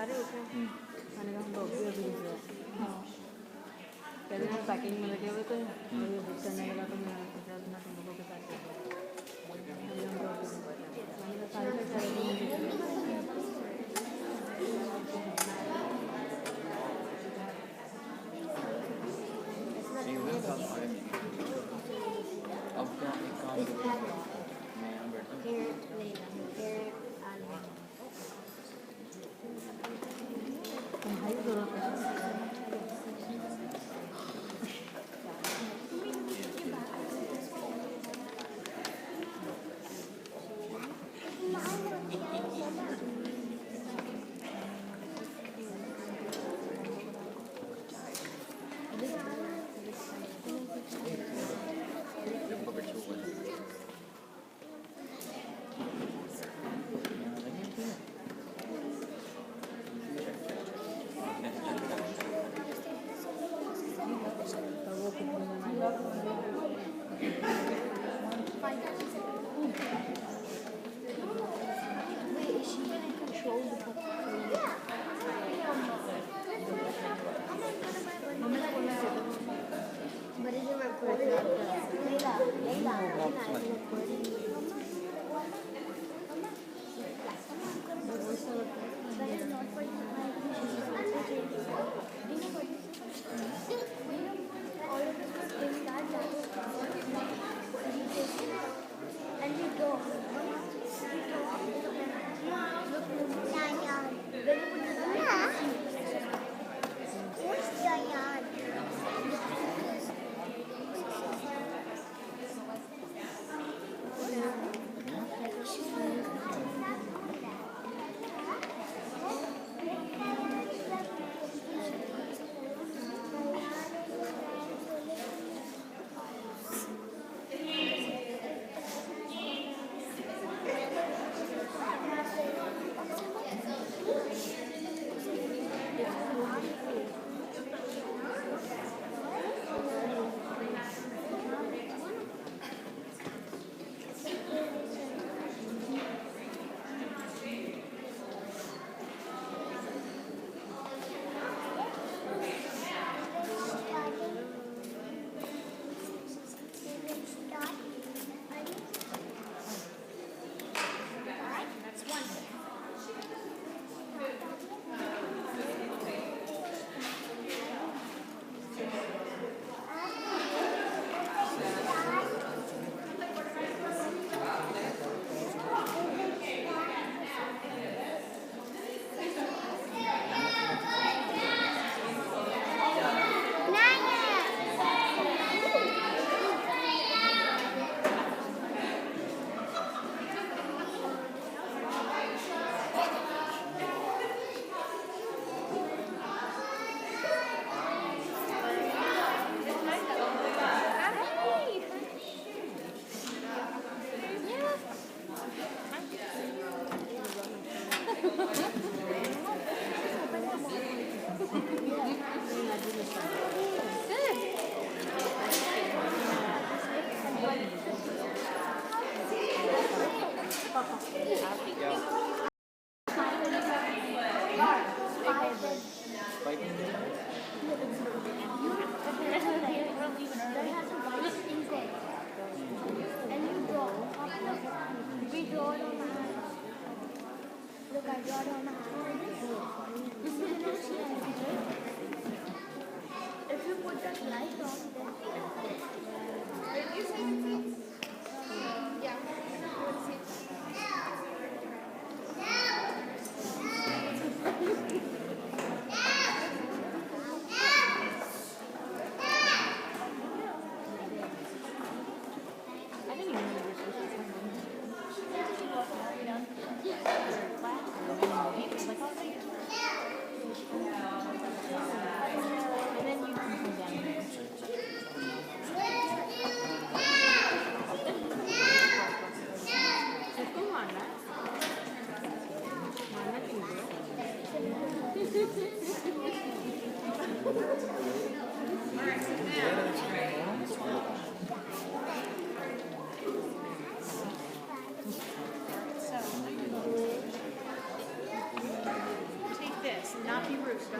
रहे हो क्या? मैंने कहा हम लोग भी अभी रुक गए। कह रहे हैं पैकिंग में लगे हुए थे और ये बुक करने लगा तो मैं सोचा ना तुम लोगों के साथ अभी हम लोग मैंने कहा सारे का अब क्या एक काम करो मैं यहाँ बैठता हूँ भाई जरूरत है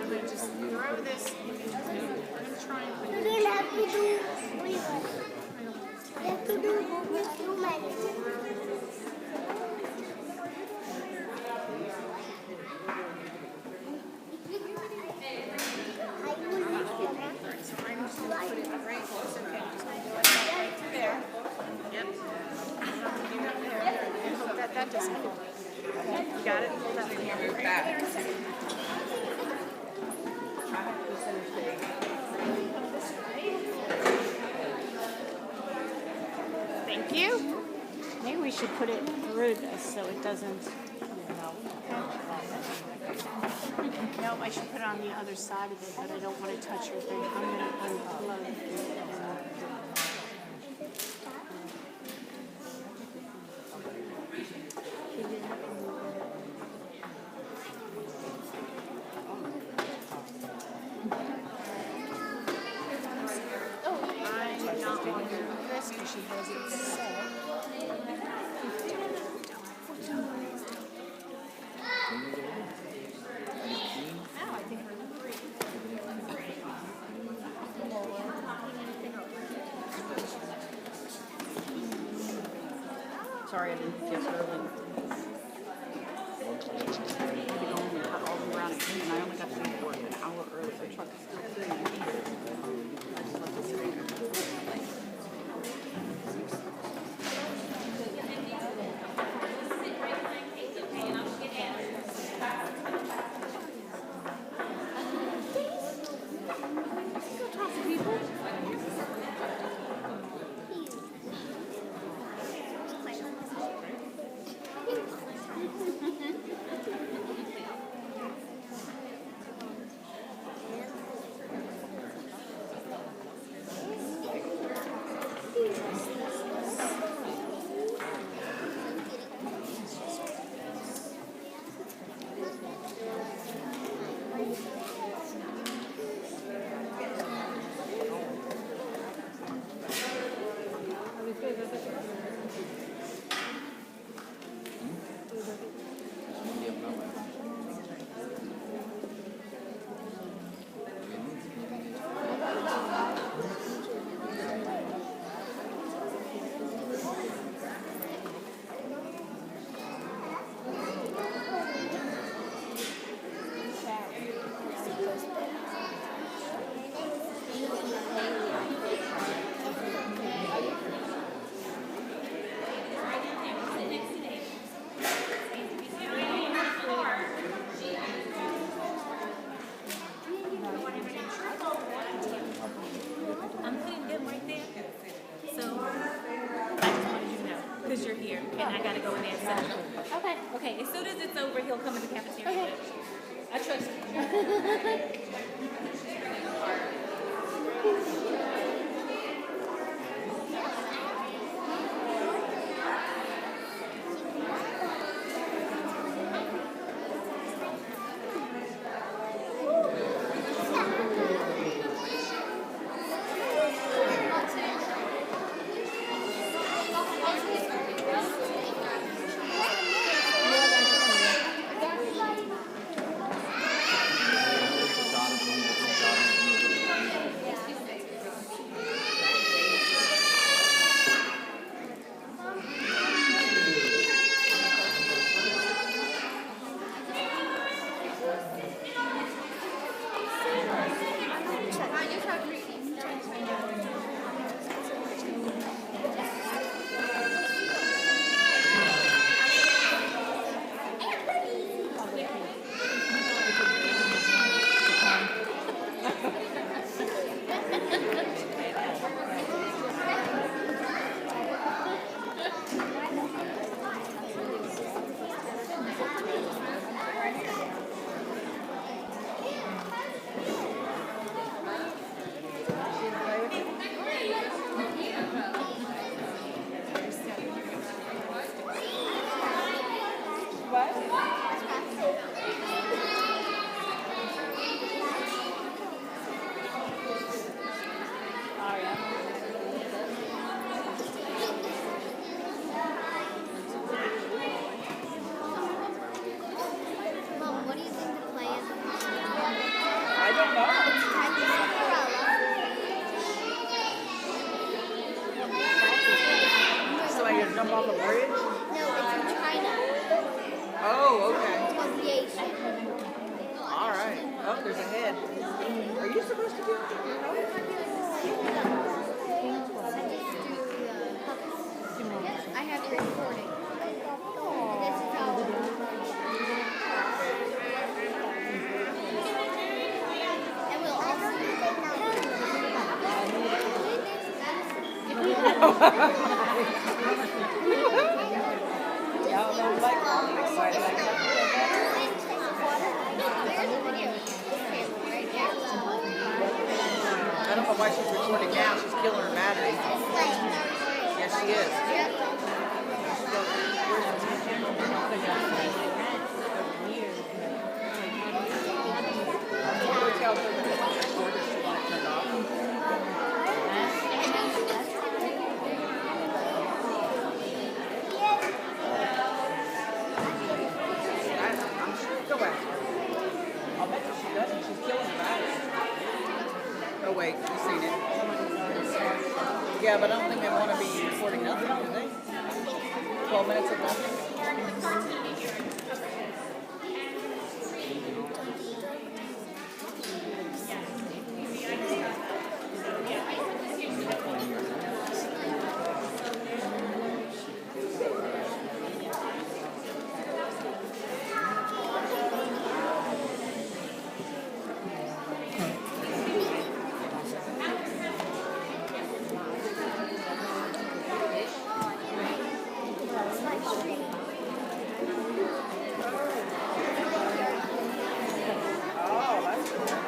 Just throw this. I'm going to try and put You it don't have to do only one. You have to do only 2 minutes. I will leave them. So I'm just going to put it right close. Okay, I'm just going to do it right there. Yep. You got there. I hope that doesn't fall. You got it? That's the right there in a second. Thank you. Maybe we should put it through this so it doesn't. No, I should put it on the other side of it, but I don't want to touch your thing. I'm going to unplug it. I'm not going to do this because she has it set. Sorry, I didn't get early. I had to go home and cut all the way around again, and I only got to leave work an hour early. The truck is still sitting here. I just left it sitting there. I'm putting them right there. So I just wanted you to know because you're here and I gotta go in there and set it up. Okay. Okay. As soon as it's over, he'll come in the cafeteria. Okay. I trust you. jump off a bridge? No, it's in China. Oh, okay. It's called the Asian. All right. Oh, there's a head. Are you supposed to do it? I have it recording. This is how. And we'll also Yeah, I don't know, like, I'm excited like that. I don't know why she's recording now. She's killing her battery. Yes, she is. Go tell her that it's recorded. She wants it turned off. I'm sure. Go back. I'll bet you she doesn't. She's killing her battery. Oh wait, you've seen it. Yeah, but I don't think they want to be recording nothing, do they? 12 minutes of nothing? Oh, that's cool.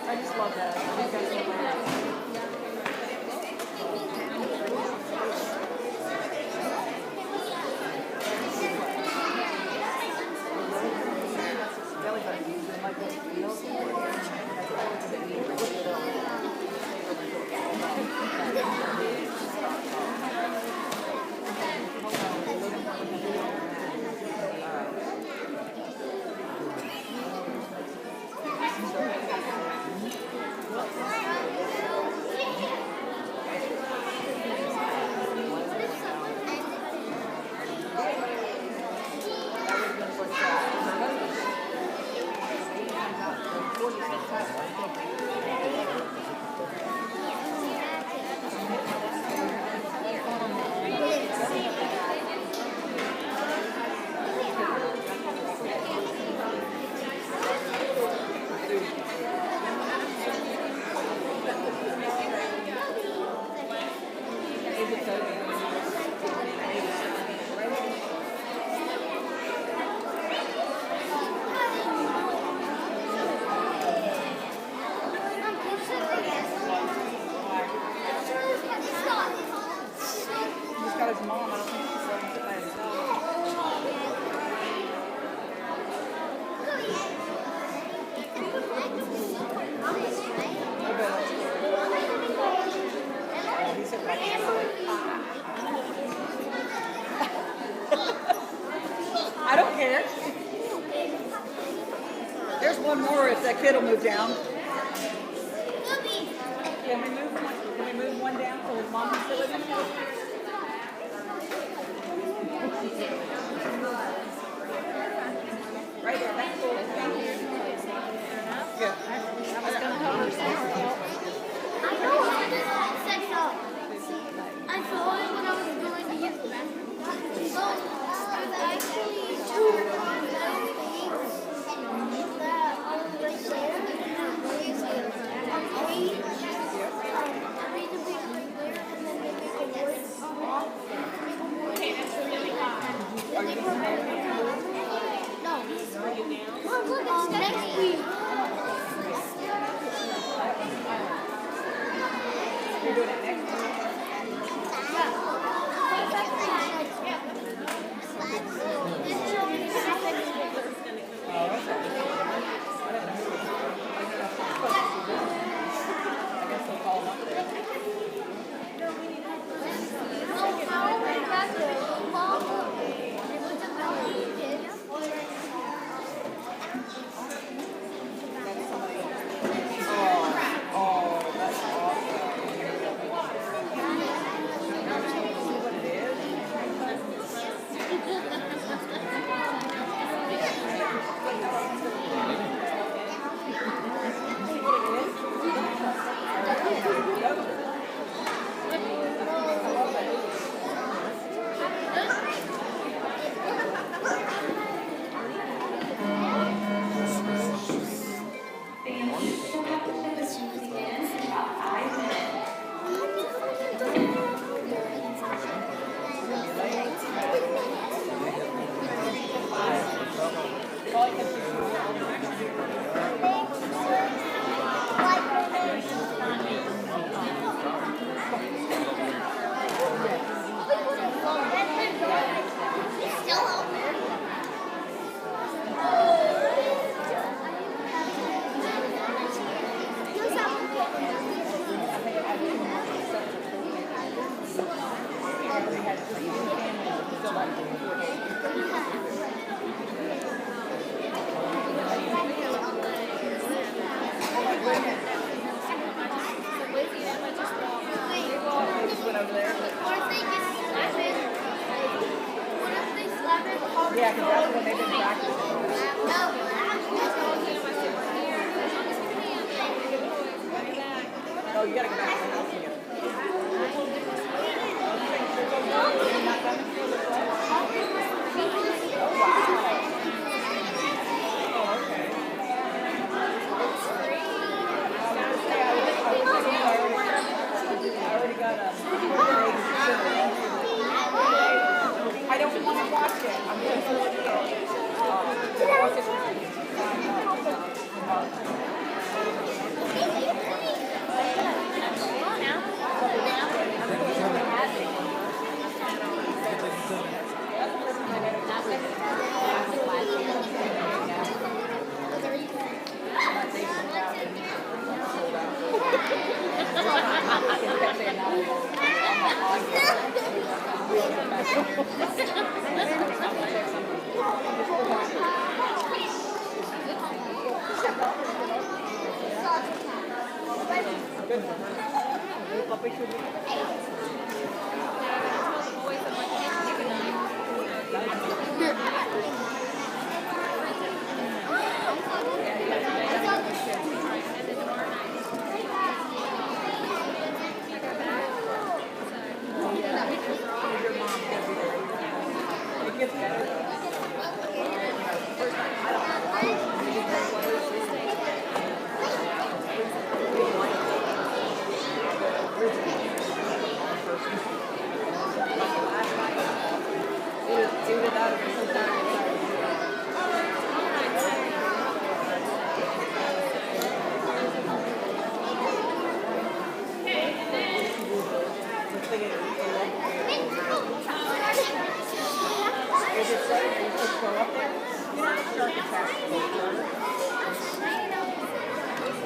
I just love that. I think that's hilarious. Belly button using like this, you He's got his mom. I don't think he's letting him by himself. He said, I don't care. There's one more if that kid will move down. Can we move one? Can we move one down so his mom can sit with him? Right there. That's cool. Thank you. Good. I was going to help her. I know. I saw it when I was going to use the bathroom. So, there's actually two things that are right there. Yeah, because that's when they've been practicing. Oh, you gotta go back to the house again. I don't want to watch it. I'm going to throw it in.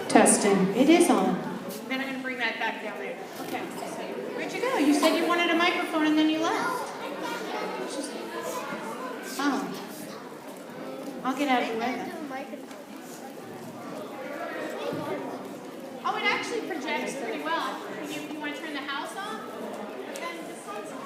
Testing. It is on. Then I'm going to bring that back down there. Okay. Where'd you go? You said you wanted a microphone and then you left. Oh. I'll get out of your way then. Oh, it actually projects pretty well. You want to turn the house on? Then this one's on.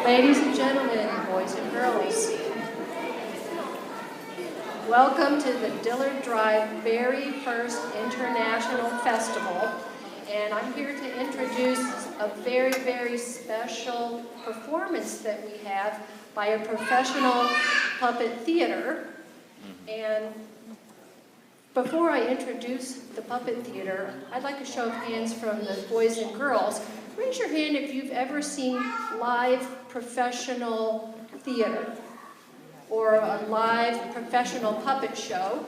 Ladies and gentlemen, boys and girls, welcome to the Dillard Drive very first International Festival. And I'm here to introduce a very, very special performance that we have by a professional puppet theater. And Before I introduce the puppet theater, I'd like a show of hands from the boys and girls. Raise your hand if you've ever seen live professional theater or a live professional puppet show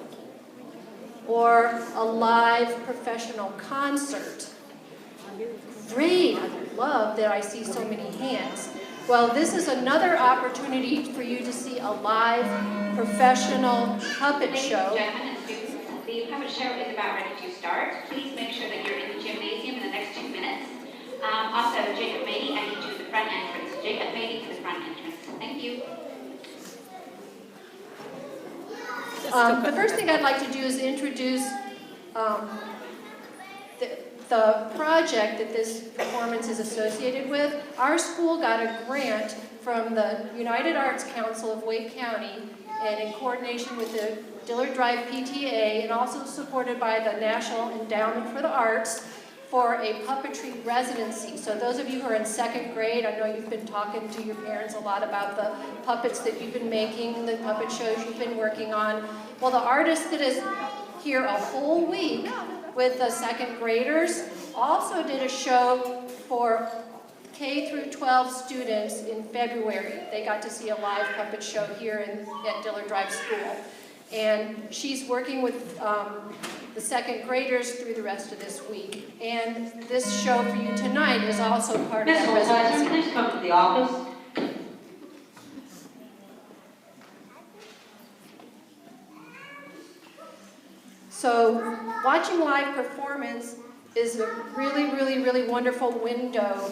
or a live professional concert. Great, I love that I see so many hands. Well, this is another opportunity for you to see a live professional puppet show. Ladies and gentlemen and students, the puppet show is about ready to start. Please make sure that you're in the gymnasium in the next 2 minutes. Also, Jacob Mady, I need you at the front entrance. Jacob Mady to the front entrance. Thank you. The first thing I'd like to do is introduce the project that this performance is associated with. Our school got a grant from the United Arts Council of Wake County, and in coordination with the Dillard Drive PTA, and also supported by the National Endowment for the Arts, for a puppetry residency. So those of you who are in 2nd grade, I know you've been talking to your parents a lot about the puppets that you've been making, the puppet shows you've been working on. Well, the artist that is here a whole week with the 2nd graders also did a show for K through 12 students in February. They got to see a live puppet show here at Dillard Drive School. And she's working with the 2nd graders through the rest of this week. And this show for you tonight is also part of Ms. that Holzhausen, residency. please come to the office. So watching live performance is a really wonderful window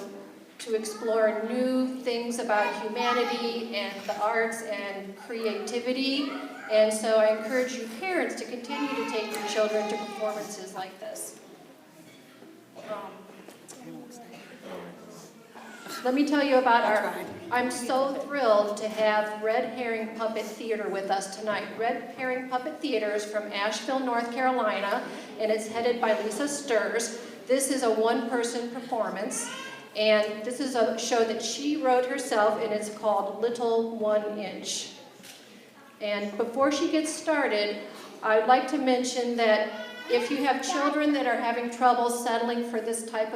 to explore new things about humanity and the arts and creativity. And so I encourage you parents to continue to take your children to performances like this. Let me tell you about I'm so thrilled to have Red Herring Puppet Theater with us tonight. Red Herring Puppet Theater is from Asheville, North Carolina, and it's headed by Lisa Sturs. This is a one-person performance, and this is a show that she wrote herself, and it's called Little 1 Inch. And before she gets started, I'd like to mention that if you have children that are having trouble settling for this type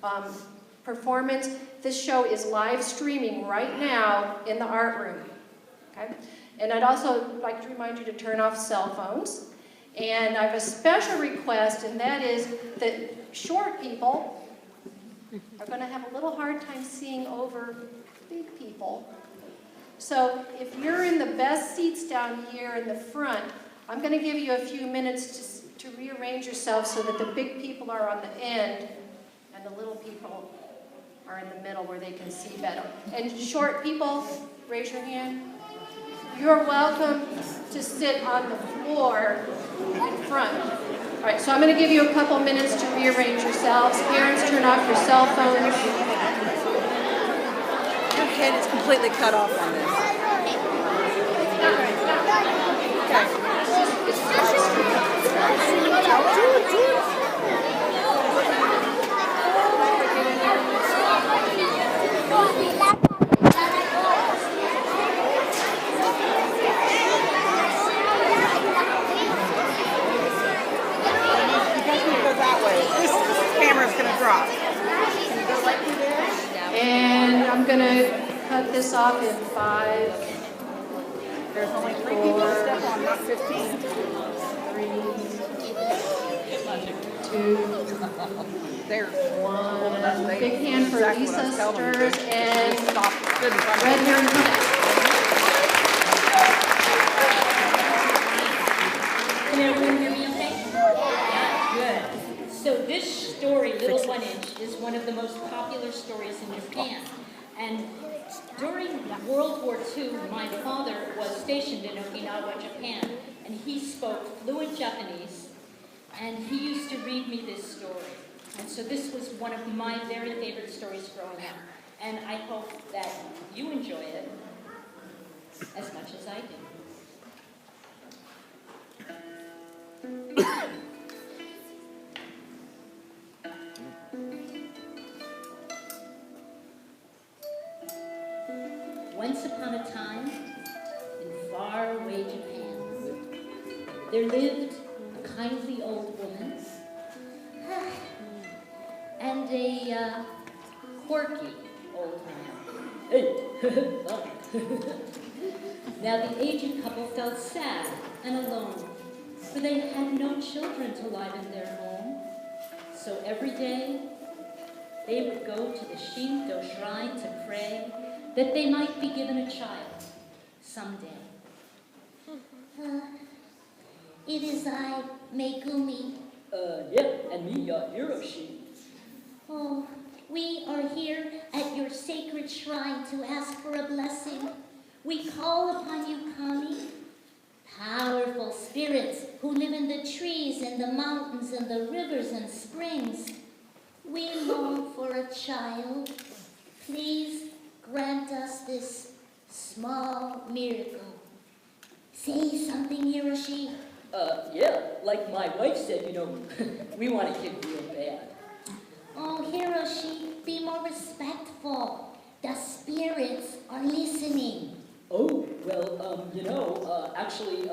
of performance, this show is live streaming right now in the art room. Okay? And I'd also like to remind you to turn off cell phones. And I have a special request, and that is that short people are going to have a little hard time seeing over big people. So if you're in the best seats down here in the front, I'm going to give you a few minutes to rearrange yourself so that the big people are on the end and the little people are in the middle where they can see better. And short people, raise your hand. You're welcome to sit on the floor in front. All right, so I'm going to give you a couple minutes to rearrange yourselves. Parents, turn off your cell phones. Your head is completely cut off on this. And I'm going to cut this off in 5. There's only 3 people to step on, not 15. 3, 2, There's 1. Big hand for exactly what I Lisa was telling you. Sturs and Stop. Good. Red Herring Puppet. Can everyone hear me okay? Yeah, good. So this story, Little 1 Inch, is one of the most popular stories in Japan. And during World War II, my father was stationed in Okinawa, Japan, and he spoke fluent Japanese, and he used to read me this story. And so this was one of my very favorite stories growing up. And I hope that you enjoy it as much as I do. Once upon a time, in faraway Japan, there lived a kindly old woman and a quirky old man. Hey, Now the aged couple felt sad and alone, for they had no children to liven their home. So every day they would go to the Shinto shrine to pray that they might be given a child someday. It is I, Megumi. Yeah, and me, Hiroshi. Oh, we are here at your sacred shrine to ask for a blessing. We call upon you, Kami. Powerful spirits who live in the trees and the mountains and the rivers and springs. We long for a child. Please grant us this small miracle. Say something, Hiroshi. Yeah, like my wife said, we want a kid real bad. Oh, Hiroshi, be more respectful. The spirits are listening. Oh, well, actually,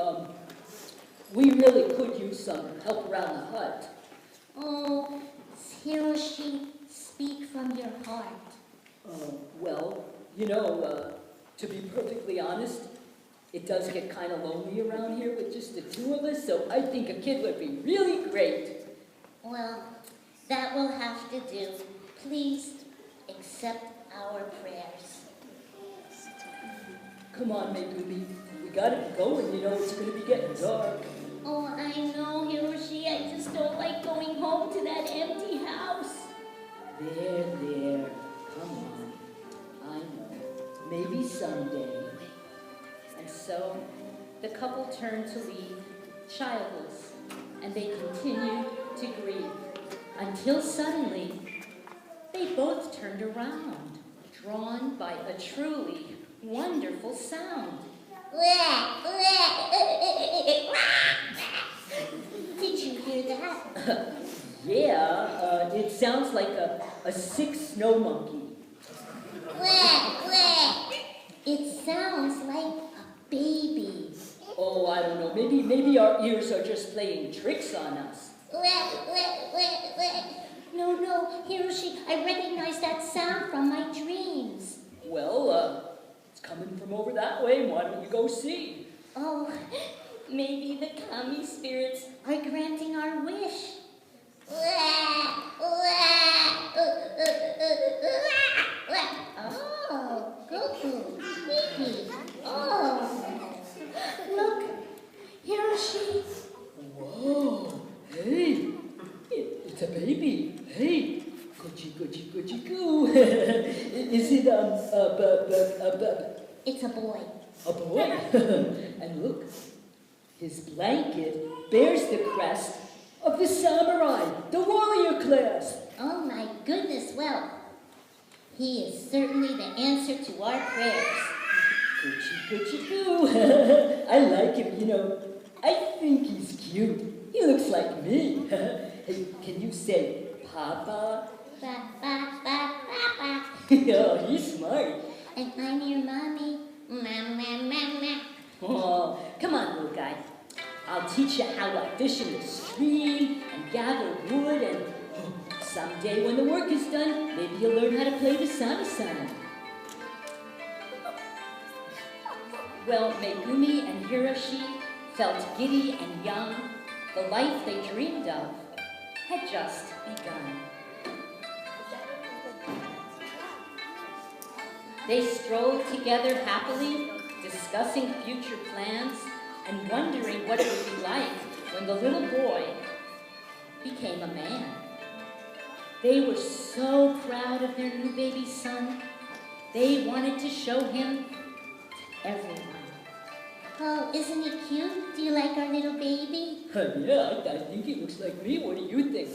we really could use some help around the hut. Oh, Hiroshi, speak from your heart. To be perfectly honest, it does get kind of lonely around here with just the two of us, so I think a kid would be really great. Well, that will have to do. Please accept our prayers. Come on, Megumi. We gotta be going, it's gonna be getting dark. Oh, I know, Hiroshi. I just don't like going home to that empty house. There. Come on. I know. Maybe someday. And so the couple turned to leave, childless, and they continued to grieve, until suddenly they both turned around, drawn by a truly wonderful sound. Did you hear that? Yeah, it sounds like a sick snow monkey. It sounds like a baby. Oh, I don't know. Maybe our ears are just playing tricks on us. No, Hiroshi, I recognize that sound from my dreams. Well, it's coming from over that way. Why don't you go see? Oh, maybe the kami spirits are granting our wish. Oh, Goku, Mickey. Oh, look, Hiroshi. Whoa, hey, it's a baby. Hey, Gucci goo. Is it, It's a boy. a boy? And look, his blanket bears the crest of the samurai, the warrior class. Oh my goodness, well, he is certainly the answer to our prayers. Gucci goo. I like him, I think he's cute. He looks like me. Hey, can you say Papa? Oh, he's smart. And I'm your mommy. Oh, come on, little guy. I'll teach you how to fish in the stream and gather wood, and someday when the work is done, maybe you'll learn how to play the samisen. Well, Megumi and Hiroshi felt giddy and young. The life they dreamed of had just begun. They strolled together happily, discussing future plans and wondering what it would be like when the little boy became a man. They were so proud of their new baby son. They wanted to show him to everyone. Oh, isn't he cute? Do you like our little baby? Yeah, I think he looks like me. What do you think?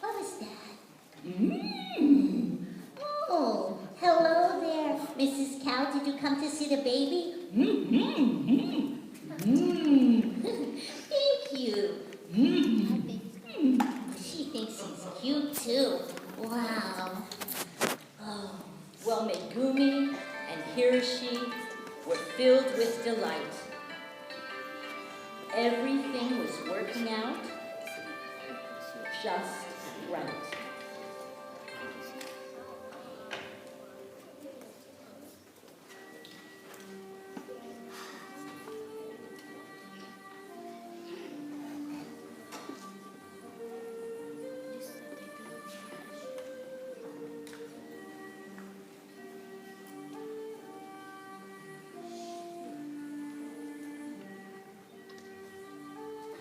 What was that? Mm. Oh, hello there, Mrs. Cow. Did you come to see the baby? Thank you. She thinks he's cute too. Wow. Oh, well, Megumi and Hiroshi were filled with delight. Everything was working out just right.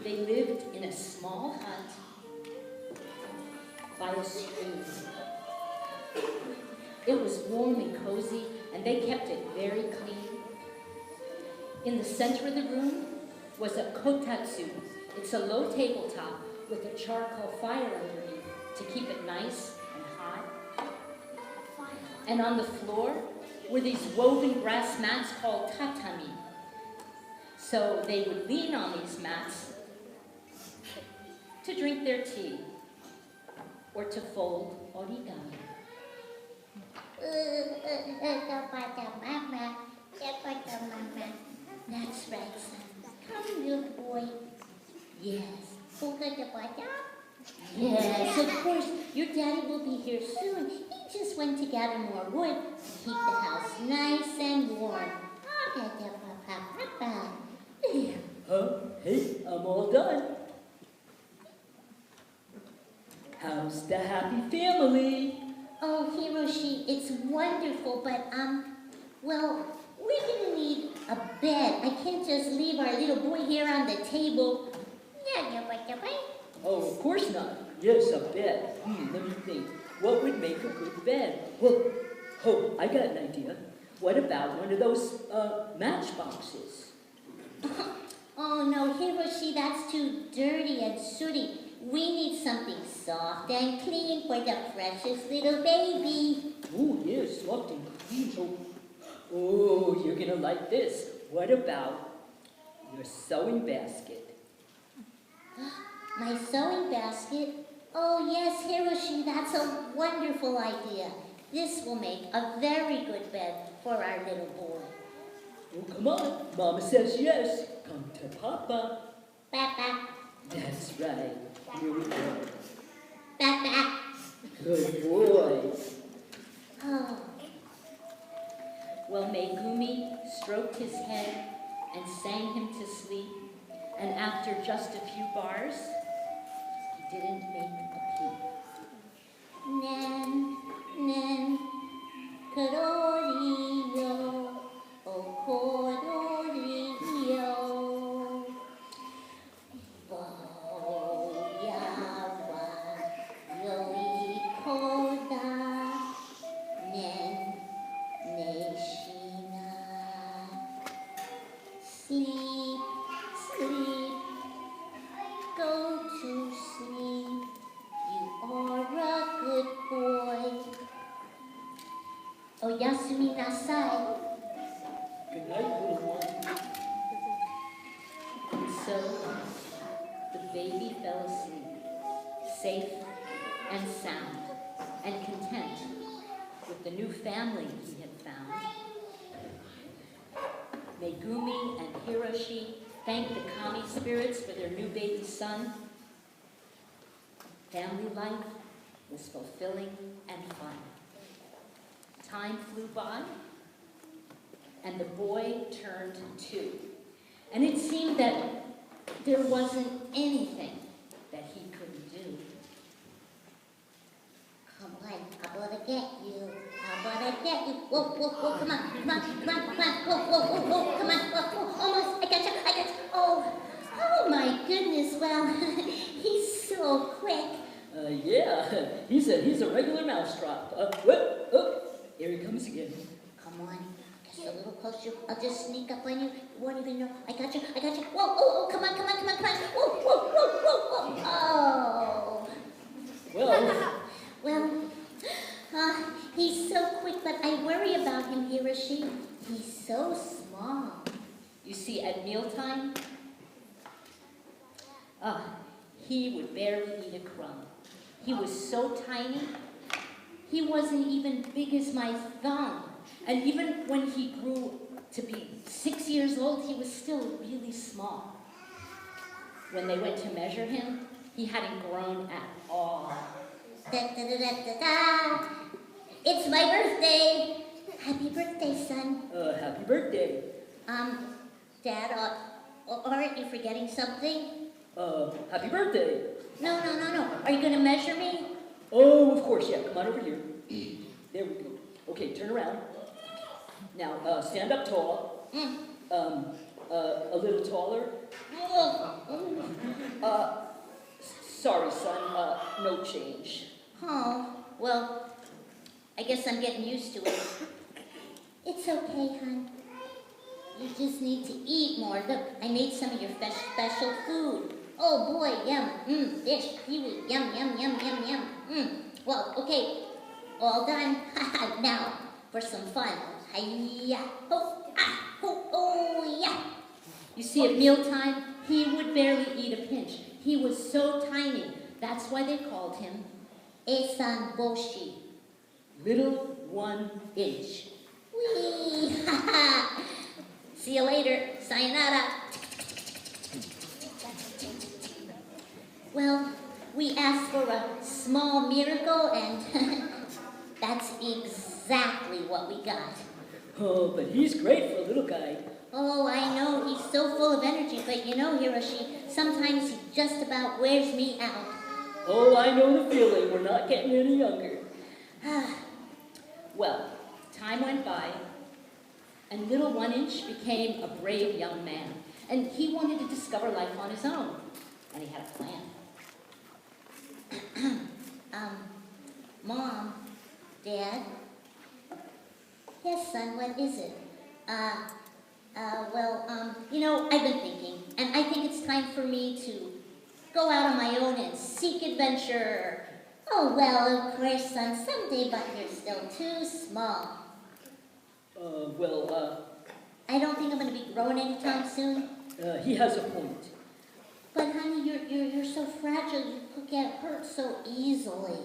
They lived in a small hut by a stream. It was warm and cozy, and they kept it very clean. In the center of the room was a kotatsu. It's a low tabletop with a charcoal fire underneath to keep it nice and hot. And on the floor were these woven grass mats called tatami. So they would lean on these mats to drink their tea or to fold origami. That's right, son. Come, little boy. Yes. Yes, of course. Your daddy will be here soon. He just went to gather more wood to keep the house nice and warm. There. Hey, I'm all done. How's the happy family? Oh, Hiroshi, it's wonderful, but, well, we're gonna need a bed. I can't just leave our little boy here on the table. Oh, of course not. Yes, a bed. Let me think. What would make a good bed? Well, I got an idea. What about one of those matchboxes? Oh, no, Hiroshi, that's too dirty and sooty. We need something soft and clean for the precious little baby. Oh, yes, soft and clean. Oh, you're gonna like this. What about your sewing basket? My sewing basket? Oh, yes, Hiroshi, that's a wonderful idea. This will make a very good bed for our little boy. Oh, come on. Mama says yes. Come to Papa. Papa. That's right. Here we go. Papa. Good boy. Oh. Well, Megumi stroked his head and sang him to sleep, and after just a few bars, he didn't make a peep. Nen, nen, korori-yo, oh korori-yo. Bo-ya-wa, yoi-koda, nen, ne-shina. Sleep, sleep, go to sleep. You are a good boy. Oh, yasumi nasai. Good night, little one. And so the baby fell asleep, safe and sound and content with the new family he had found. Megumi and Hiroshi thanked the kami spirits for their new baby son. Family life was fulfilling and fun. Time flew by, and the boy turned 2. And it seemed that there wasn't anything that he couldn't do. Come on, I'm gonna get you. I'm gonna get you. Whoa, whoa, whoa, come on, come on, come on, come on. Whoa, whoa, whoa, whoa, come on. Whoa, almost, I got you, I got you. Oh my goodness, well, he's so quick. Yeah, he's a regular mousetrap. Here he comes again. Come on, just a little closer. I'll just sneak up on you. You won't even know. I got you, I got you. Whoa, oh, come on, come on, come on, come on. Whoa, whoa, whoa, whoa, whoa. Oh. Well, Well, he's so quick, but I worry about him, Hiroshi. He's so small. You see, at mealtime, he would barely eat a crumb. He was so tiny, he wasn't even big as my thumb. And even when he grew to be 6 years old, he was still really small. When they went to measure him, he hadn't grown at all. Da, da, da, da, da, da. It's my birthday. Happy birthday, son. Happy birthday. Dad, aren't you forgetting something? Happy birthday. No. Are you gonna measure me? Oh, of course, yeah. Come on over here. There we go. Okay, turn around. Now, stand up tall. A little taller. Sorry, son. No change. Oh, well, I guess I'm getting used to it. It's okay, hon. You just need to eat more. Look, I made some of your special food. Oh boy, yum. Fish, seaweed, yum. Well, okay, all done. Now, for some fun. Hi-ya, ho, ah, ho, oh, yeah. You see, at mealtime, he would barely eat a pinch. He was so tiny. That's why they called him Esan Boshi. Little 1 inch. Whee! See you later. Sayonara. Well, we asked for a small miracle, and that's exactly what we got. Oh, but he's great for a little guy. Oh, I know. He's so full of energy, but you know, Hiroshi, sometimes he just about wears me out. Oh, I know the feeling. We're not getting any younger. Well, time went by, and little 1 inch became a brave young man, and he wanted to discover life on his own, and he had a plan. Mom, Dad? Yes, son, what is it? You know, I've been thinking, and I think it's time for me to go out on my own and seek adventure. Oh, well, of course, son, someday, but you're still too small. I don't think I'm going to be growing anytime soon. He has a point. But, honey, you're so fragile, you could get hurt so easily.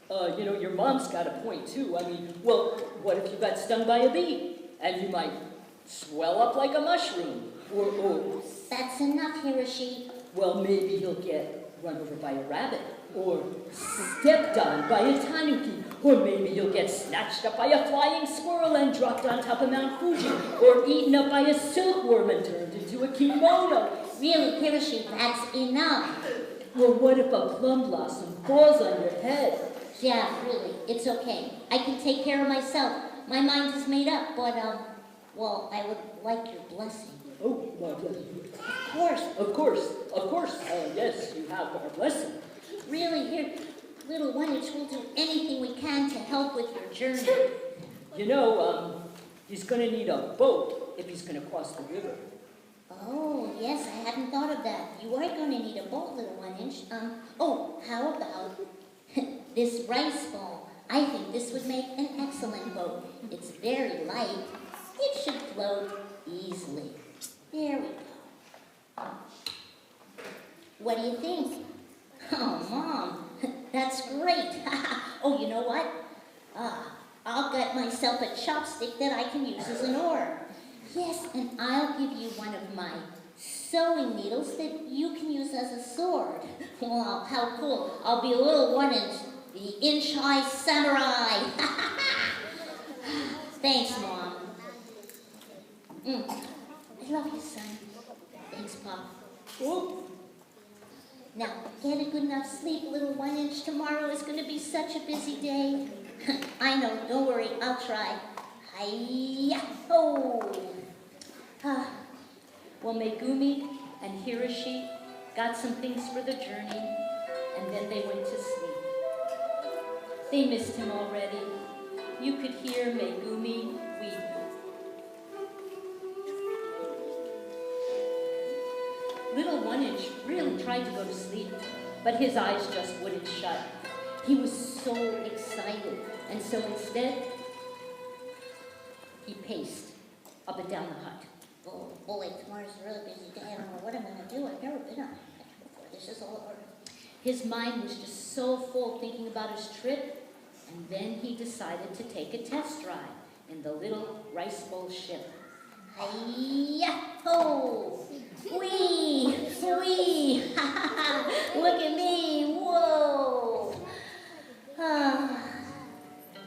You know, your mom's got a point, too. I mean, well, what if you got stung by a bee? And you might swell up like a mushroom. Or That's enough, Hiroshi. well, maybe he'll get run over by a rabbit. Or stepped on by a tanuki. Or maybe he'll get snatched up by a flying squirrel and dropped on top of Mount Fuji. Or eaten up by a silkworm and turned into a kimono. Really, Hiroshi, that's enough. Well, what if a plum blossom falls on your head? Yeah, really, it's okay. I can take care of myself. My mind is made up, but, well, I would like your blessing. Oh, my blessing. Of course. Of course. Yes, you have our blessing. Really, here, little 1 inch, we'll do anything we can to help with your journey. You know, he's going to need a boat if he's going to cross the river. Oh, yes, I hadn't thought of that. You are going to need a boat, little 1 inch. How about this rice ball? I think this would make an excellent boat. It's very light. It should float easily. There we go. What do you think? Oh, Mom, that's great. Oh, you know what? I'll get myself a chopstick that I can use as an oar. Yes, and I'll give you one of my sewing needles that you can use as a sword. Wow, how cool. I'll be a little 1 inch, the inch-high samurai. Thanks, Mom. I love you, son. Thanks, Pop. Oh, Now, get a good enough sleep, little 1 inch. Tomorrow is going to be such a busy day. I know, don't worry, I'll try. Hi-ya! Oh! Well, Megumi and Hiroshi got some things for the journey, and then they went to sleep. They missed him already. You could hear Megumi weep. Little 1 inch really tried to go to sleep, but his eyes just wouldn't shut. He was so excited, and so instead, he paced up and down the hut. Oh, boy, tomorrow's a really busy day. I don't know what I'm going to do. I've never been on a hike before. This is all over. His mind was just so full thinking about his trip, and then he decided to take a test drive in the little rice bowl ship. Hi-ya! Ho! Wee! Wee! Look at me! Whoa!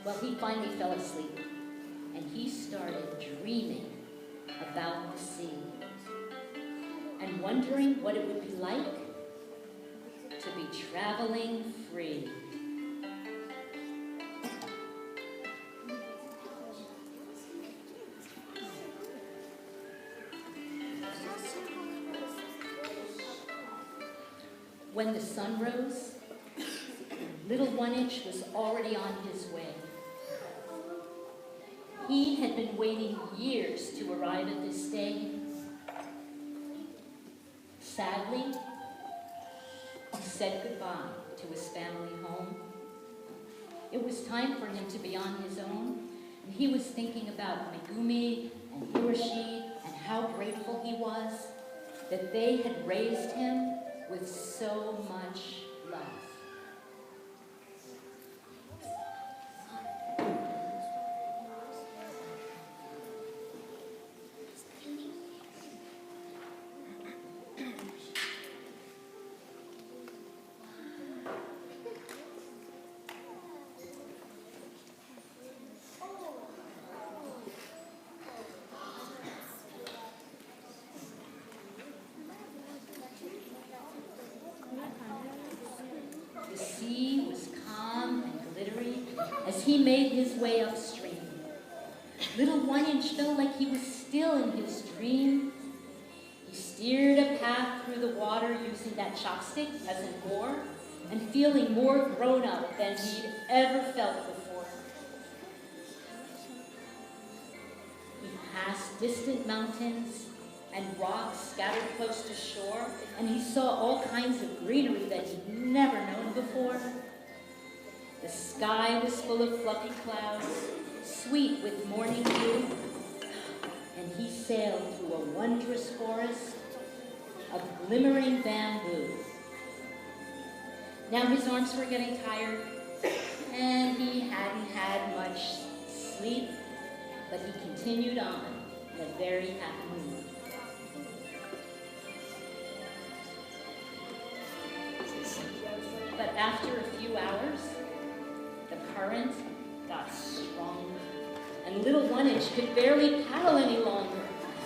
Well, he finally fell asleep, and he started dreaming about the sea and wondering what it would be like to be traveling free. When the sun rose, little One-Inch was already on his way. He had been waiting years to arrive at this day. Sadly, he said goodbye to his family home. It was time for him to be on his own, and he was thinking about Megumi and Hiroshi and how grateful he was that they had raised him with so much love. The sea was calm and glittery as he made his way upstream. Little One-Inch felt like he was still in his dream. He steered a path through the water using that chopstick as an oar and feeling more grown up than he'd ever felt before. He passed distant mountains and rocks scattered close to shore, and he saw all kinds of greenery that he'd never known before. The sky was full of fluffy clouds, sweet with morning dew, and he sailed through a wondrous forest of glimmering bamboo. Now his arms were getting tired, and he hadn't had much sleep, but he continued on in a very happy mood. But after a few hours, the current got stronger, and little One-Inch could barely paddle any longer.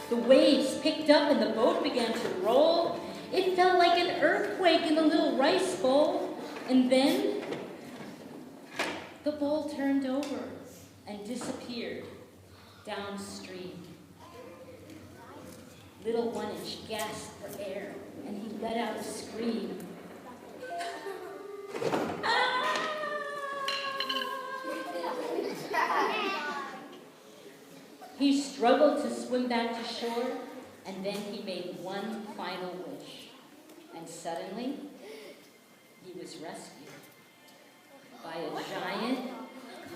The waves picked up and the boat began to roll. It felt like an earthquake in the little rice bowl. And then the bowl turned over and disappeared downstream. Little One-Inch gasped for air, and he let out a scream. He struggled to swim back to shore, and then he made one final wish. And suddenly, he was rescued by a giant,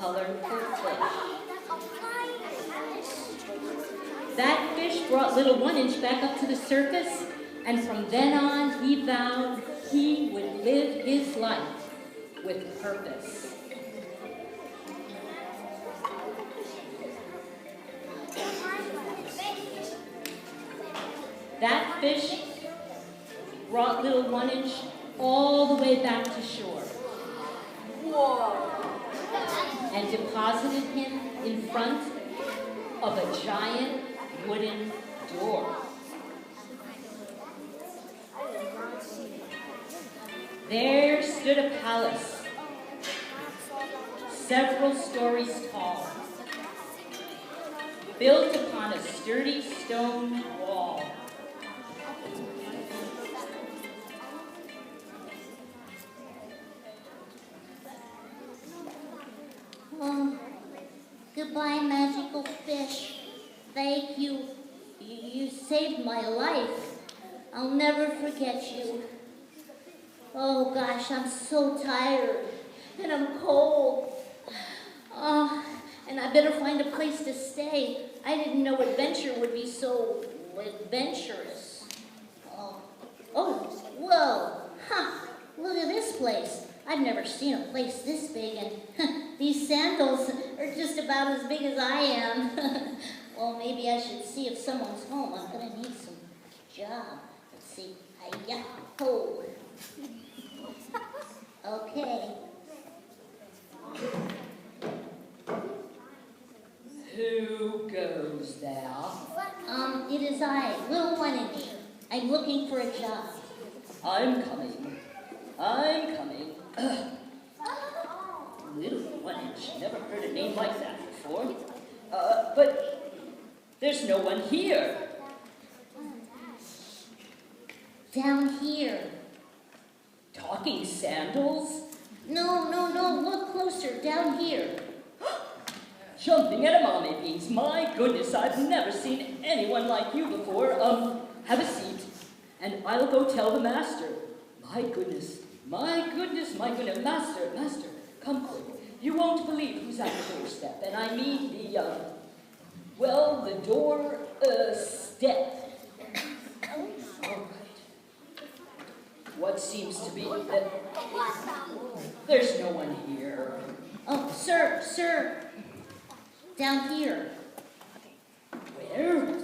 colorful fish. That fish brought little One-Inch back up to the surface, and from then on, he vowed he would live his life with purpose. That fish brought little One-Inch all the way back to shore. Whoa! And deposited him in front of a giant wooden door. There stood a palace, several stories tall, built upon a sturdy stone wall. Oh, goodbye, magical fish. Thank you. You saved my life. I'll never forget you. Oh gosh, I'm so tired, and I'm cold. Oh, and I better find a place to stay. I didn't know adventure would be so adventurous. Oh, whoa, huh, look at this place. I've never seen a place this big, and these sandals are just about as big as I am. Well, maybe I should see if someone's home. I'm gonna need some job. see. Hiya, ho. Okay. Who goes there? It is I, Little One Inch. I'm looking for a job. I'm coming. I'm coming. Little One Inch. Never heard a name like that before. But there's no one here. Down here. Talking sandals? No, look closer, down here. Jumping edamame beans. My goodness, I've never seen anyone like you before. Have a seat, and I'll go tell the master. My goodness, master, come quick. You won't believe who's at the doorstep, and I mean the door, step. All right. What seems to be that there's no one here. Oh, sir. Down here. Where?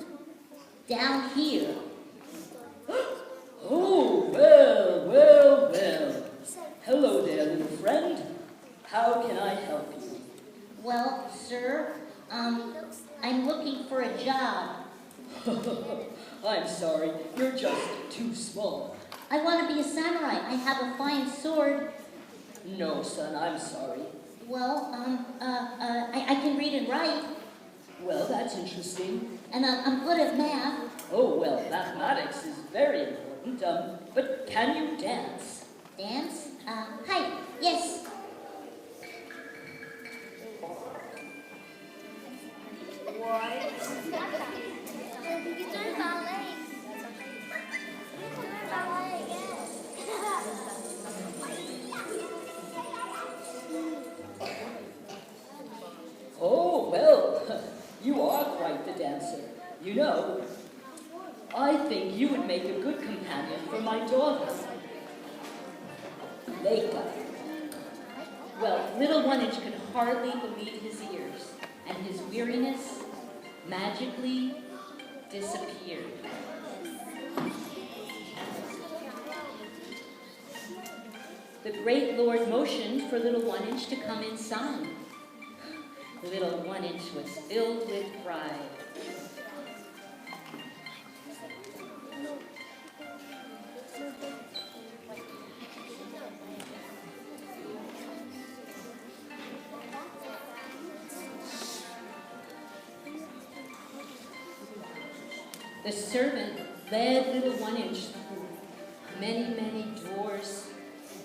Down here. Oh, well. Hello there, little friend. How can I help you? Well, sir, I'm looking for a job. I'm sorry, you're just too small. I want to be a samurai. I have a fine sword. No, son, I'm sorry. Well, I can read and write, Well, that's interesting. and I'm good at math. Oh, well, mathematics is very important, but can you dance? Dance? Hi, yes. Oh, well, you are quite the dancer. You know, I think you would make a good companion for my daughter, Leica. Well, Little One Inch could hardly believe his ears, and his weariness magically disappeared. The great Lord motioned for Little One Inch to come inside. Little One Inch was filled with pride. The servant led Little One Inch through many doors,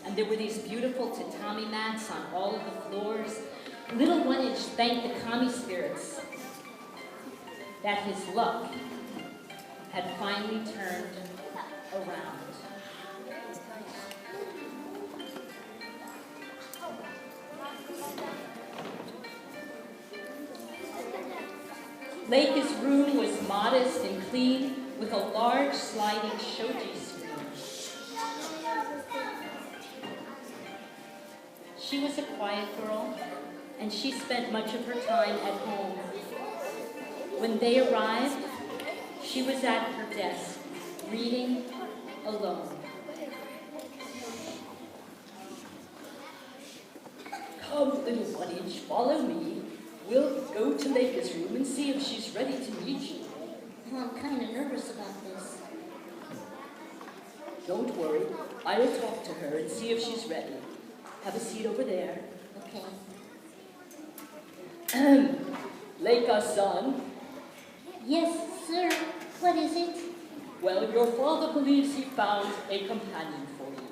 and there were these beautiful tatami mats on all of the floors. Little One Inch thanked the kami spirits that his luck had finally turned around. Leica's room was modest and clean, with a large sliding shoji screen. She was a quiet girl, and she spent much of her time at home. When they arrived, she was at her desk, reading alone. Come, Little One Inch, follow me. We'll go to Leica's room and see if she's ready to meet you. Well, I'm kind of nervous about this. Don't worry, I will talk to her and see if she's ready. Have a seat over there. Okay. Leica-san. Yes, sir. What is it? Well, your father believes he found a companion for you.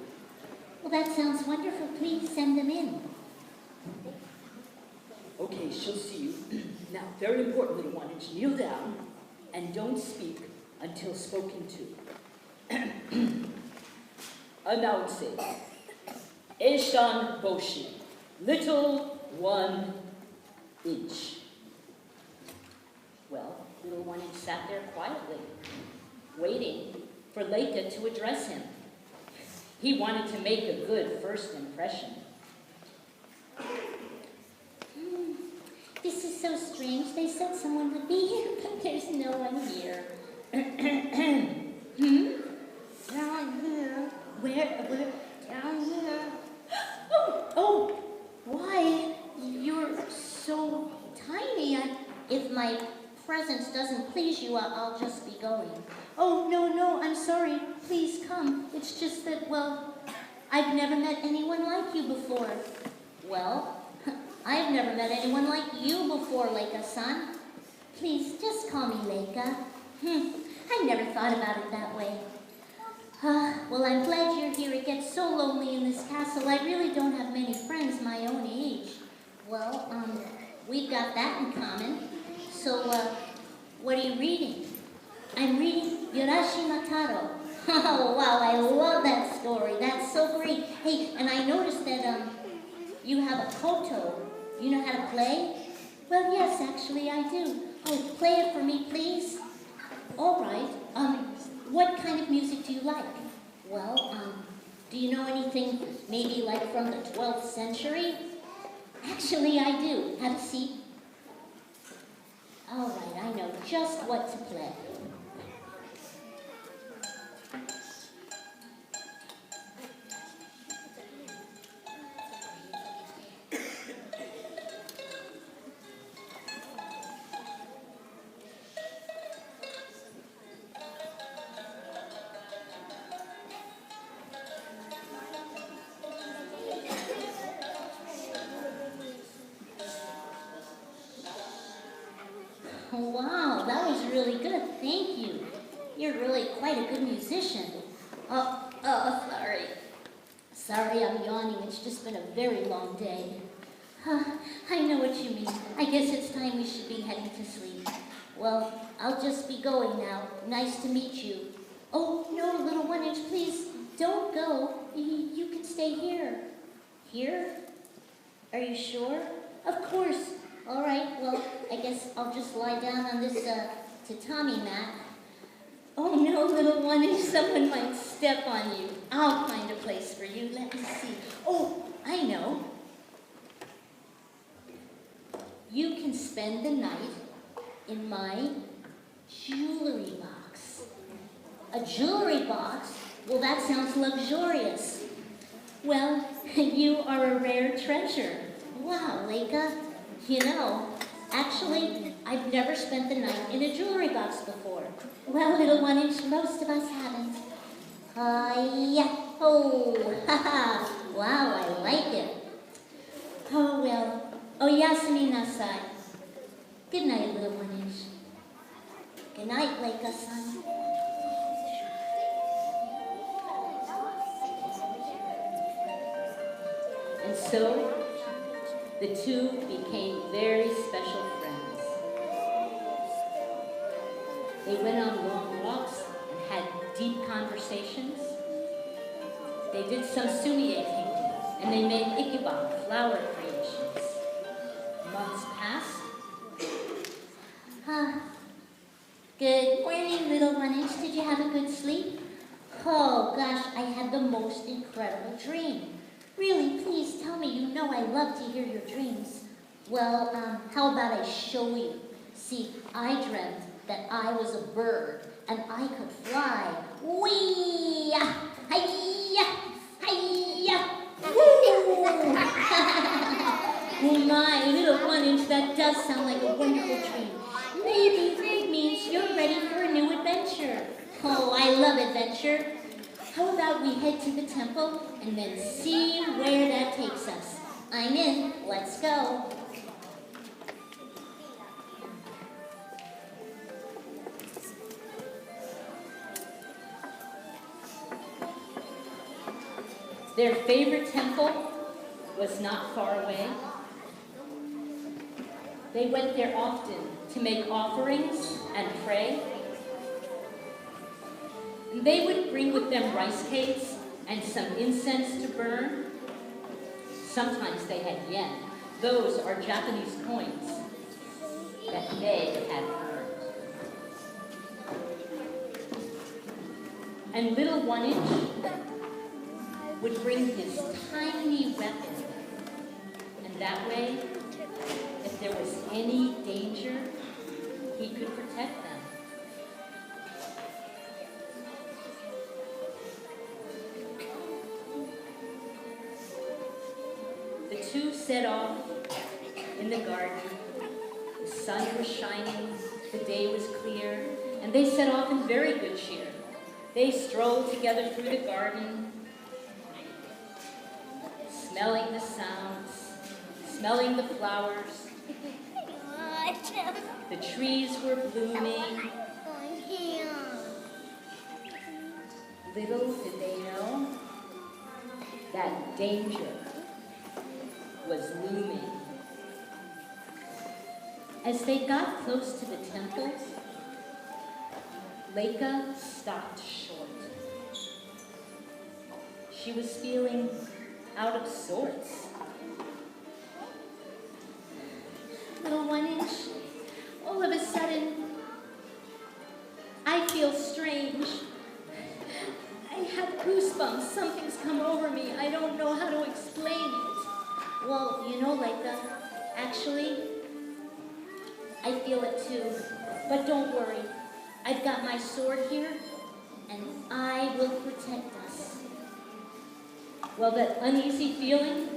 Well, that sounds wonderful. Please send them in. Okay, she'll see you. Now, very important, Little One Inch, kneel down and don't speak until spoken to. Announcing. Eishan Boshi, Little 1 Inch. Well, Little One Inch sat there quietly, waiting for Leica to address him. He wanted to make a good first impression. This is so strange. They said someone would be here, but there's no one here. Down here. Where? Down here. Oh, why? You're so tiny. If my presence doesn't please you, I'll just be going. Oh, no, I'm sorry. Please come. It's just that, well, I've never met anyone like you before. Well, I've never met anyone like you before, Leica-san. Please, just call me Leica. I never thought about it that way. Well, I'm glad you're here. It gets so lonely in this castle. I really don't have many friends my own age. Well, we've got that in common. So, what are you reading? I'm reading Urashima Taro. Oh, wow, I love that story. That's so great. Hey, and I noticed that, you have a koto. You know how to play? Well, yes, actually, I do. Oh, play it for me, please. All right. What kind of music do you like? Well, do you know anything maybe like from the 12th century? Actually, I do. Have a seat. All right, I know just what to play. Wow, that was really good. Thank you. You're really quite a good musician. Sorry. Sorry, I'm yawning. It's just been a very long day. I know what you mean. I guess it's time we should be heading to sleep. Well, I'll just be going now. Nice to meet you. Oh, no, little one-inch, please, don't go. You can stay here. Here? Are you sure? Of course. All right, well, I guess I'll just lie down on this tatami mat. Oh no, little one, if someone might step on you. I'll find a place for you. Let me see. Oh, I know. You can spend the night in my jewelry box. A jewelry box? Well, that sounds luxurious. Well, you are a rare treasure. Wow, Leica. You know, actually, I've never spent the night in a jewelry box before. Well, little one-inch, most of us haven't. Yeah. Oh, haha. Wow, I like it. Oh, well. Oh, yasumi nasai. Good night, little one-inch. Good night, Leica-san. And so, the two became very special friends. They went on long walks and had deep conversations. They did some sumie painting, and they made ikiban, flower creations. Months passed. Good morning, little one-inch. Did you have a good sleep? Oh, gosh, I had the most incredible dream. Really, please tell me. You know I love to hear your dreams. Well, how about I show you? See, I dreamt that I was a bird and I could fly. Wee! Hi-ya! Hi-ya! Woo! Oh my, little one-inch, that does sound like a wonderful dream. Maybe it means you're ready for a new adventure. Oh, I love adventure. How about we head to the temple and then see where that takes us? I'm in. Let's go. Their favorite temple was not far away. They went there often to make offerings and pray. They would bring with them rice cakes and some incense to burn. Sometimes they had yen. Those are Japanese coins that they had earned. And little one-inch would bring his tiny weapon. And that way, if there was any danger, he could protect them. The two set off in the garden. The sun was shining, the day was clear, and they set off in very good cheer. They strolled together through the garden, smelling the sounds, smelling the flowers. The trees were blooming. Little did they know that danger was looming. As they got close to the temple, Leica stopped short. She was feeling out of sorts. Little 1 inch, all of a sudden, I feel strange. I have goosebumps. Something's come over me. I don't know how to explain it. Well, you know, Leica, actually, I feel it too. But don't worry. I've got my sword here, and I will protect us. Well, that uneasy feeling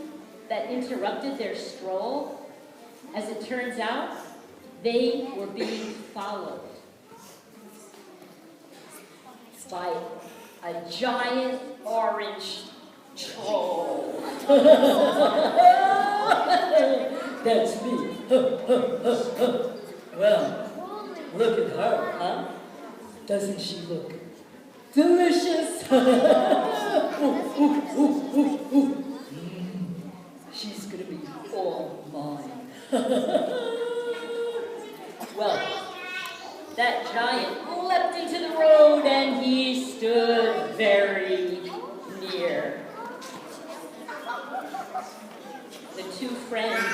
that interrupted their stroll, as it turns out, they were being followed by a giant orange troll. That's me. Well, look at her, huh? Doesn't she look delicious? Ooh, ooh, ooh, ooh, ooh. She's gonna be all mine. Well, that giant leapt into the road and he stood very near. The two friends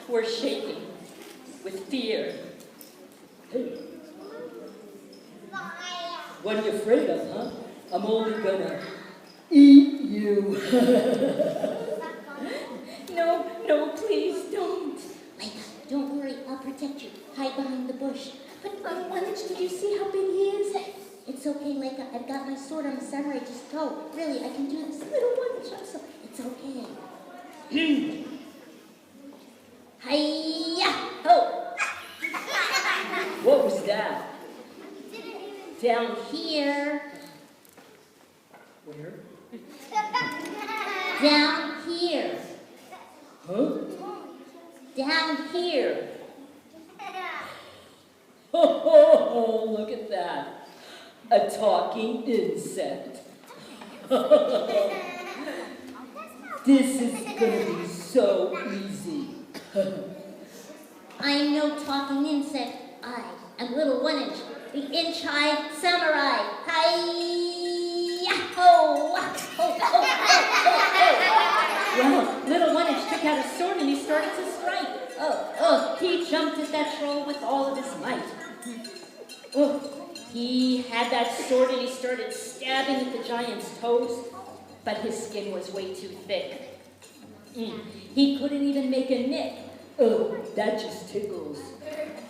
were shaking with fear. Hey, what are you afraid of, huh? I'm only gonna eat you. No, please don't. Leica, don't worry. I'll protect you. Hide behind the bush. But little 1 inch, did you see how big he is? It's okay, Leica. I've got my sword. I'm a samurai. Just go. Really, I can do this. Little 1 inch, I'm so... It's okay. Hiya! Ho! What was that? Down here. Where? Down here. Huh? Down here. Oh, look at that. A talking insect. This is gonna be so easy. I'm no talking insect. I am little 1 inch, the inch-high samurai. Hi-ya! Ho! Ho! Ho! Ho! Ho! Well, little 1 inch took out a sword and he started to strike. He jumped at that troll with all of his might. He had that sword and he started stabbing at the giant's toes, but his skin was way too thick. He couldn't even make a nick. Oh, that just tickles.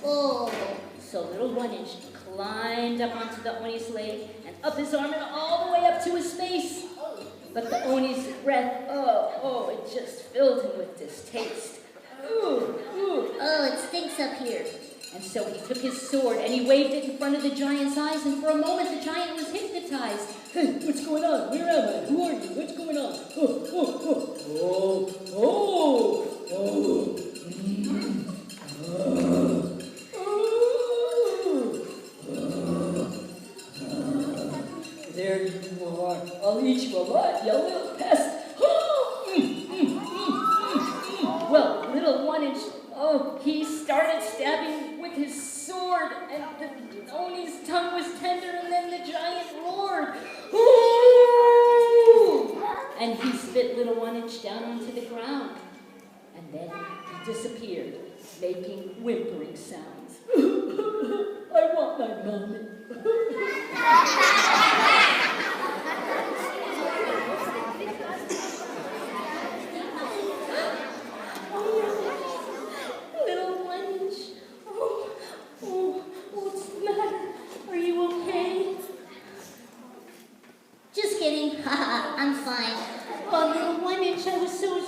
Oh! So little 1 inch climbed up onto the Oni's leg and up his arm and all the way up to his face. But the Oni's breath, it just filled him with distaste. Oh, it stinks up here. And so he took his sword and he waved it in front of the giant's eyes, and for a moment the giant was hypnotized. Hey, what's going on? Where am I? Who are you? What's going on? There you are. I'll eat you alive, you little pest. Well, little 1 inch, he started stabbing with his sword, and the Oni's tongue was tender, and then the giant roared. Ooh! And he spit little 1 inch down onto the ground. And then he disappeared, making whimpering sounds. I want my mommy. Little 1 inch. What's the matter? Are you okay? Just kidding. Haha, I'm fine. Well, little 1 One-Inch, I was so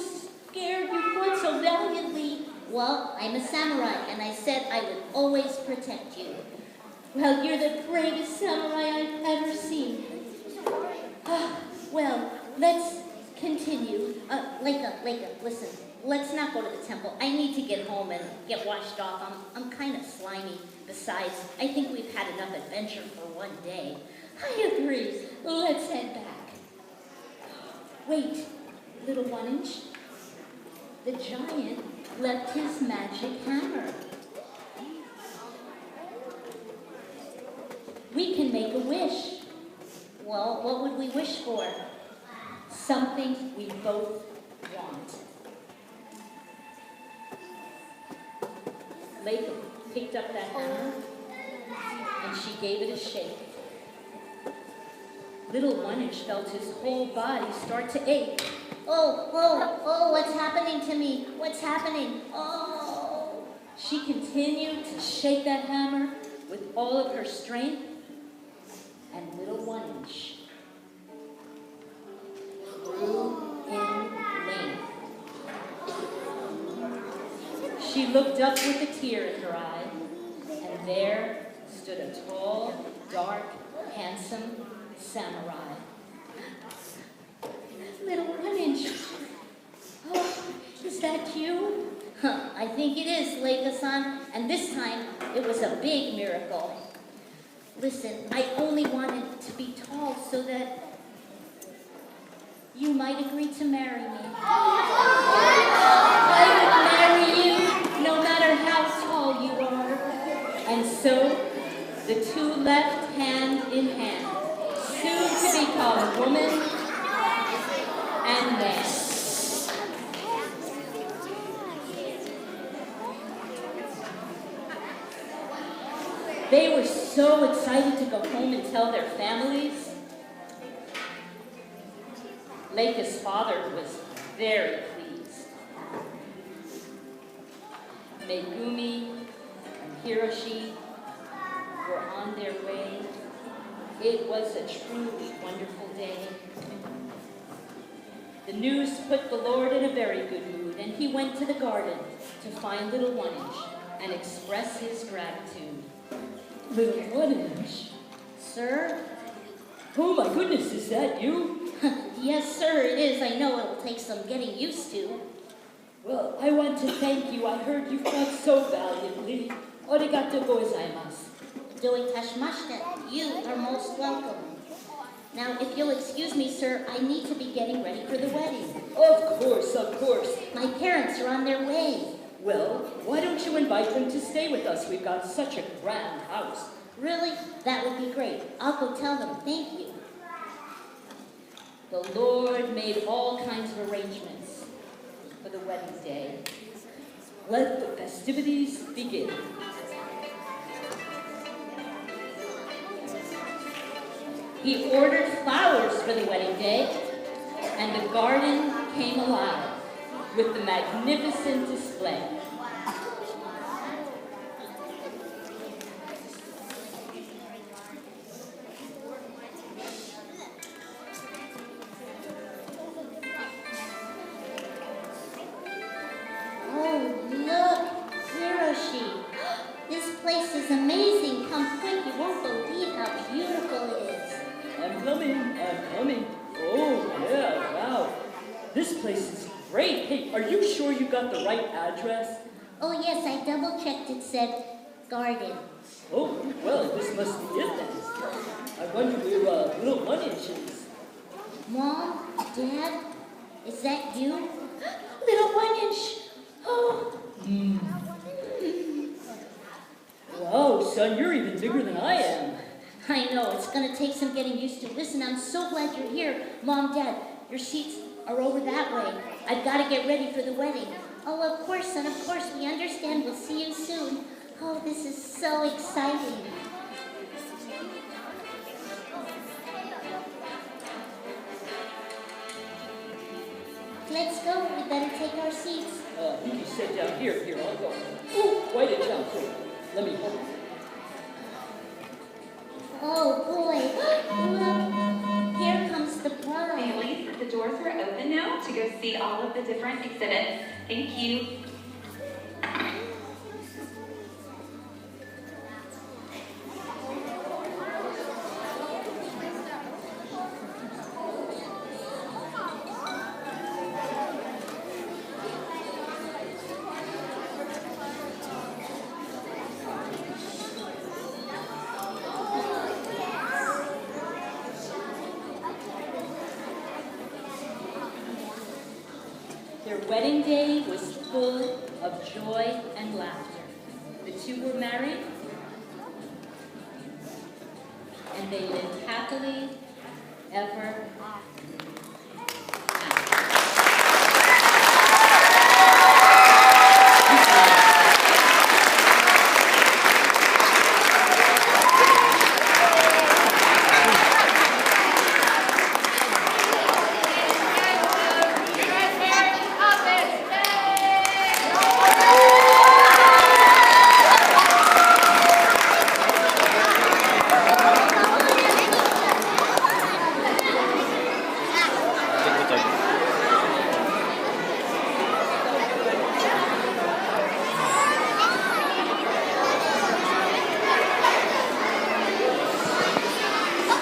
scared you fought so valiantly. Well, I'm a samurai, and I said I would always protect you. Well, you're the bravest samurai I've ever seen. Well, let's continue. Leica, listen. Let's not go to the temple. I need to get home and get washed off. I'm kind of slimy. Besides, I think we've had enough adventure for one day. I agree. Let's head back. Wait, little One-Inch. The giant left his magic hammer. We can make a wish. Well, what would we wish for? Something we both want. Leica picked up that hammer and she gave it a shake. Little One-Inch felt his whole body start to ache. Oh, what's happening to me? What's happening? Oh. She continued to shake that hammer with all of her strength, and little One-Inch grew in length. She looked up with a tear in her eye, and there stood a tall, dark, handsome samurai. Little One-Inch. Oh, is that you? I think it is, Leica-san, and this time it was a big miracle. Listen, I only wanted to be tall so that you might agree to marry me. I would marry you no matter how tall you are. And so the two left hand in hand, soon to become woman and man. They were so excited to go home and tell their families. Leica's father was very pleased. Megumi and Hiroshi were on their way. It was a truly wonderful day. The news put the Lord in a very good mood, and he went to the garden to find little One-Inch and express his gratitude. Little One-Inch? Sir? Oh my goodness, is that you? Yes, sir, it is. I know it'll take some getting used to. Well, I want to thank you. I heard you fought so valiantly. Arigato gozaimasu. Doing tashimashita. You are most welcome. Now, if you'll excuse me, sir, I need to be getting ready for the wedding. Of course, of course. My parents are on their way. Well, why don't you invite them to stay with us? We've got such a grand house. Really? That would be great. I'll go tell them. Thank you. The Lord made all kinds of arrangements for the wedding day. Let the festivities begin. He ordered flowers for the wedding day, and the garden came alive with the magnificent display. Oh, look, Hiroshi. This place is amazing. Come quick, you won't believe how beautiful it is. I'm coming. Oh, yeah, wow. This place is great. Hey, are you sure you got the right address? Oh, yes, I double-checked. It said garden. Oh, well, this must be it then. I wonder where little One-Inch is. Mom, Dad, is that you? Little One-Inch. Oh. Wow, son, you're even bigger than I am. I know, it's going to take some getting used to. Listen, I'm so glad you're here. Mom, Dad, your seats are over that way. I've got to get ready for the wedding. Oh, of course, son, of course. We understand. We'll see you soon. Oh, this is so exciting. Let's go. We better take our seats. You sit down here. Here, I'll go. Oh, quite a jump. Here, let me hold you. Oh, boy. Look. Here comes the bride. Families, the doors doors are open now to go see all of the different exhibits. Thank you. Their wedding day was full of joy and laughter. The two were married, and they lived happily ever